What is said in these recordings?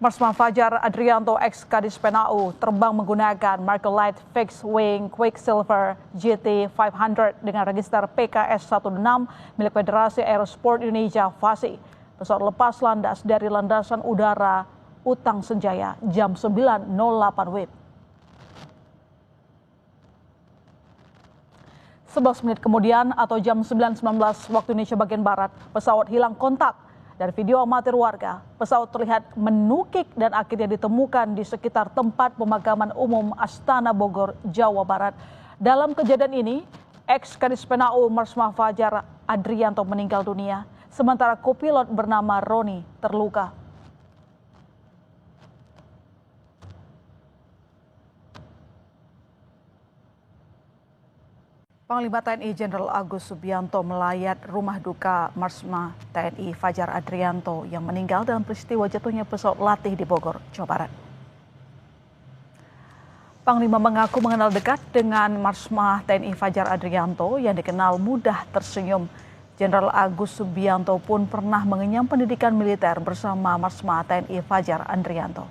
Marsma Fajar Adrianto ex Kadis PNAU terbang menggunakan Marcolite Fixed Wing Quicksilver GT 500 dengan register PKS 16 milik Federasi Aerosport Indonesia (FASI). Pesawat lepas landas dari landasan udara Utang Senjaya jam 9.08 WIB. 11 menit kemudian atau jam 9.19 waktu Indonesia bagian Barat, pesawat hilang kontak. Dari video amatir warga, pesawat terlihat menukik dan akhirnya ditemukan di sekitar tempat pemakaman umum Astana Bogor, Jawa Barat. Dalam kejadian ini, ex Kadis PNAU Marsma Fajar Adrianto meninggal dunia, sementara kopilot bernama Roni terluka. Panglima TNI Jenderal Agus Subianto melayat rumah duka Marsma TNI Fajar Adrianto yang meninggal dalam peristiwa jatuhnya pesawat latih di Bogor, Jawa Barat. Panglima mengaku mengenal dekat dengan Marsma TNI Fajar Adrianto yang dikenal mudah tersenyum. Jenderal Agus Subianto pun pernah mengenyam pendidikan militer bersama Marsma TNI Fajar Adrianto.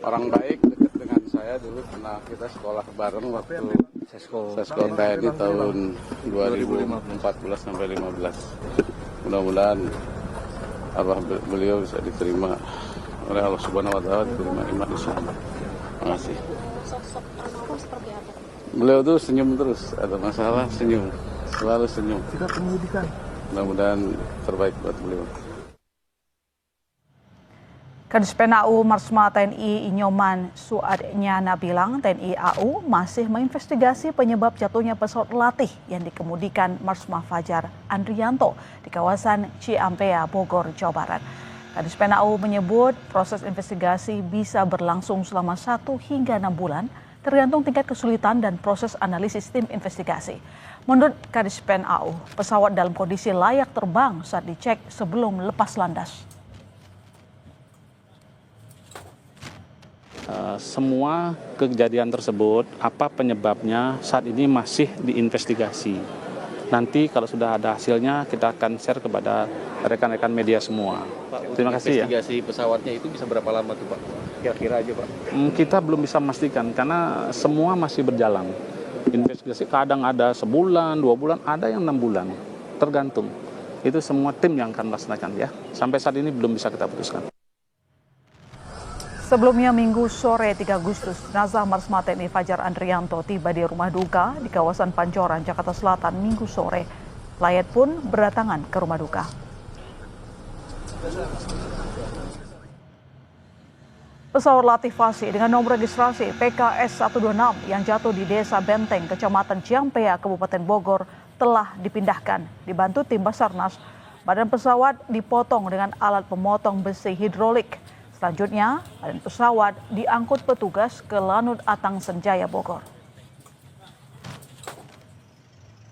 Orang baik, dekat dengan saya dulu pernah kita sekolah bareng waktu Sesko TNI tahun 2014 sampai 15. Mudah-mudahan beliau bisa diterima oleh Allah Subhanahu Wa Taala, diterima iman Islam. Terima kasih. Sosok almarhum seperti apa? Beliau tuh senyum terus, ada masalah senyum, selalu senyum. Kita pendidikan. Mudah-mudahan terbaik buat beliau. Kadis PNAU Marsma TNI Inyoman Suadnyana bilang TNI AU masih menginvestigasi penyebab jatuhnya pesawat latih yang dikemudikan Marsma Fajar Adrianto di kawasan Ciampea, Bogor, Jawa Barat. Kadis PNAU menyebut proses investigasi bisa berlangsung selama 1 hingga 6 bulan, tergantung tingkat kesulitan dan proses analisis tim investigasi. Menurut Kadis PNAU, pesawat dalam kondisi layak terbang saat dicek sebelum lepas landas. Semua kejadian tersebut, apa penyebabnya saat ini masih diinvestigasi. Nanti kalau sudah ada hasilnya kita akan share kepada rekan-rekan media semua. Pak, terima kasih ya. Investigasi pesawatnya itu bisa berapa lama tuh Pak? Kira-kira aja Pak. Kita belum bisa memastikan karena semua masih berjalan. Investigasi kadang ada sebulan, 2 bulan, ada yang 6 bulan. Tergantung. Itu semua tim yang akan melaksanakan ya. Sampai saat ini belum bisa kita putuskan. Sebelumnya Minggu sore 3 Agustus, jenazah Marsma TNI Fajar Adrianto tiba di rumah duka di kawasan Pancoran, Jakarta Selatan Minggu sore. Layat pun berdatangan ke rumah duka. Pesawat latih FASI dengan nomor registrasi PKS 126 yang jatuh di Desa Benteng, Kecamatan Ciampea, Kabupaten Bogor telah dipindahkan. Dibantu tim Basarnas, badan pesawat dipotong dengan alat pemotong besi hidrolik. Selanjutnya, badan pesawat diangkut petugas ke Lanut Atang Senjaya, Bogor.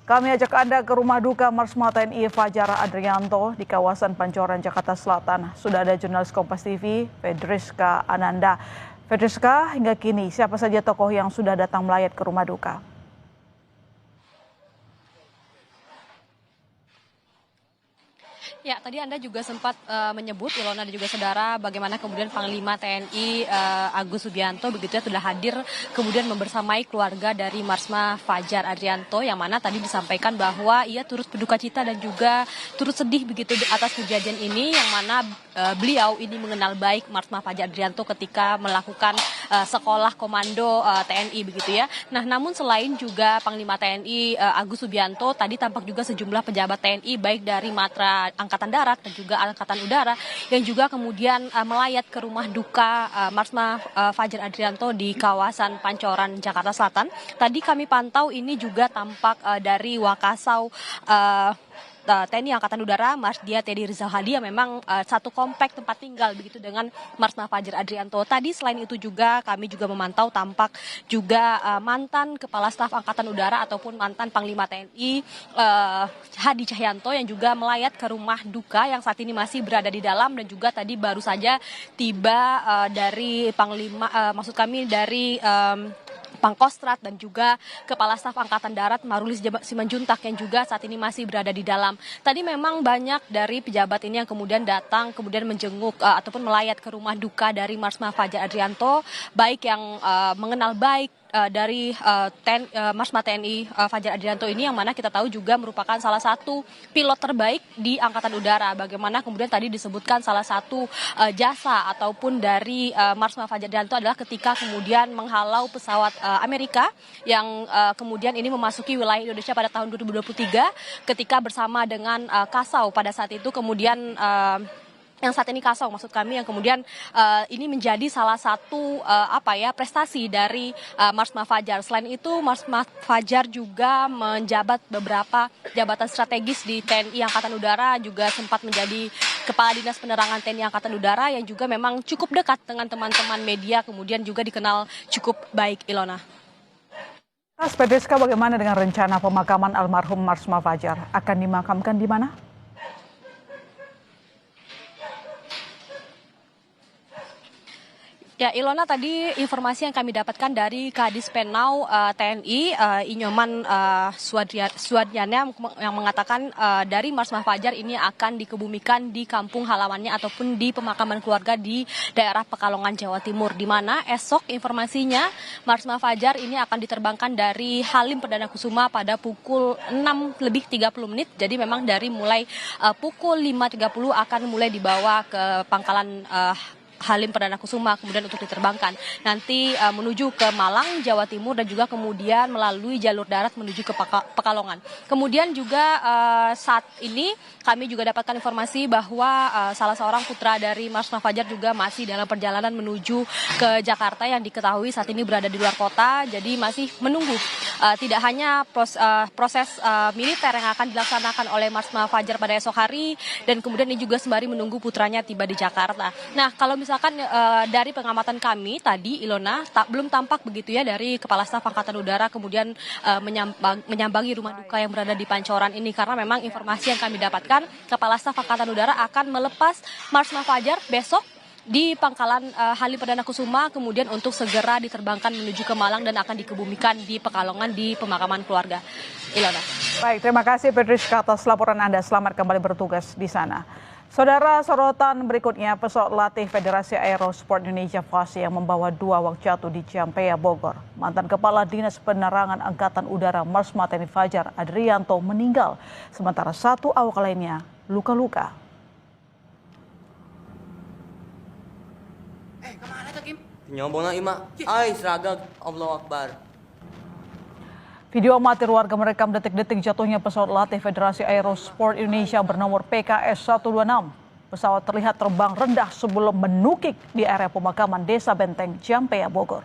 Kami ajak Anda ke rumah duka Marsma TNI Fajar Adrianto di kawasan Pancoran, Jakarta Selatan. Sudah ada jurnalis Kompas TV, Fedriska Ananda. Fedriska, hingga kini siapa saja tokoh yang sudah datang melayat ke rumah duka? Ya, tadi Anda juga sempat menyebut, Ilona dan juga saudara, bagaimana kemudian Panglima TNI Agus Subianto begitu ya sudah hadir kemudian membersamai keluarga dari Marsma Fajar Adrianto, yang mana tadi disampaikan bahwa ia turut berduka cita dan juga turut sedih begitu atas kejadian ini, yang mana beliau ini mengenal baik Marsma Fajar Adrianto ketika melakukan sekolah komando TNI begitu ya. Nah, namun selain juga Panglima TNI Agus Subianto, tadi tampak juga sejumlah pejabat TNI baik dari Matra Angkatan Darat dan juga Angkatan Udara yang juga kemudian melayat ke rumah duka Marsma Fajar Adrianto di kawasan Pancoran, Jakarta Selatan. Tadi kami pantau ini juga tampak dari Wakasau TNI Angkatan Udara, Marsdia Teddy Rizal Hadi, yang memang satu komplek tempat tinggal begitu dengan Marsma Fajar Adrianto. Tadi selain itu juga kami juga memantau tampak juga mantan Kepala Staf Angkatan Udara ataupun mantan Panglima TNI Hadi Cahyanto yang juga melayat ke rumah duka yang saat ini masih berada di dalam, dan juga tadi baru saja tiba dari Panglima, maksud kami dari Pangkostrat dan juga Kepala Staf Angkatan Darat Marulis Simanjuntak yang juga saat ini masih berada di dalam. Tadi memang banyak dari pejabat ini yang kemudian datang, kemudian menjenguk ataupun melayat ke rumah duka dari Marsma Fajar Adrianto, baik yang mengenal baik dari Marsma TNI Fajar Adrianto ini, yang mana kita tahu juga merupakan salah satu pilot terbaik di Angkatan Udara. Bagaimana kemudian tadi disebutkan salah satu jasa ataupun dari Marsma Fajar Adrianto adalah ketika kemudian menghalau pesawat Amerika yang kemudian ini memasuki wilayah Indonesia pada tahun 2023 ketika bersama dengan Kasau pada saat itu, kemudian yang saat ini Kasau maksud kami, yang kemudian ini menjadi salah satu prestasi dari Marsma Fajar. Selain itu Marsma Fajar juga menjabat beberapa jabatan strategis di TNI Angkatan Udara, juga sempat menjadi Kepala Dinas Penerangan TNI Angkatan Udara yang juga memang cukup dekat dengan teman-teman media, kemudian juga dikenal cukup baik. Ilona. PDSK, bagaimana dengan rencana pemakaman almarhum Marsma Fajar? Akan dimakamkan di mana? Ya, Ilona, tadi informasi yang kami dapatkan dari Kadis Penau TNI Inyoman Suadyana yang mengatakan dari Marsma Fajar ini akan dikebumikan di kampung halamannya ataupun di pemakaman keluarga di daerah Pekalongan, Jawa Timur, di mana esok informasinya Marsma Fajar ini akan diterbangkan dari Halim Perdana Kusuma pada pukul 6:30. Jadi memang dari mulai pukul 5:30 akan mulai dibawa ke pangkalan Halim Perdana Kusuma, kemudian untuk diterbangkan nanti menuju ke Malang, Jawa Timur, dan juga kemudian melalui jalur darat menuju ke Pekalongan. Kemudian juga saat ini kami juga dapatkan informasi bahwa salah seorang putra dari Marsma Fajar juga masih dalam perjalanan menuju ke Jakarta, yang diketahui saat ini berada di luar kota. Jadi masih menunggu tidak hanya proses militer yang akan dilaksanakan oleh Marsma Fajar pada esok hari, dan kemudian ini juga sembari menunggu putranya tiba di Jakarta. Nah, kalau misalkan dari pengamatan kami tadi, Ilona, belum tampak begitu ya dari Kepala Staf Angkatan Udara kemudian menyambangi rumah duka yang berada di Pancoran ini, karena memang informasi yang kami dapatkan Kepala Staf Angkatan Udara akan melepas Marsma Fajar besok di pangkalan Halim Perdana Kusuma, kemudian untuk segera diterbangkan menuju ke Malang dan akan dikebumikan di Pekalongan di pemakaman keluarga. Ilona. Baik, terima kasih Pedriska atas laporan Anda. Selamat kembali bertugas di sana. Saudara, sorotan berikutnya, pesawat latih Federasi Aerosport Indonesia FASI yang membawa 2 awak jatuh di Ciampea, Bogor. Mantan Kepala Dinas Penerangan Angkatan Udara Marsma TNI Fajar Adrianto meninggal, sementara 1 awak lainnya luka-luka. Kemana tuh, Kim? Nyombong na ima. Ay, seragam. Allahu Akbar. Video amatir warga merekam detik-detik jatuhnya pesawat latih Federasi Aerosport Indonesia bernomor PKS 126. Pesawat terlihat terbang rendah sebelum menukik di area pemakaman Desa Benteng, Ciampea, Bogor.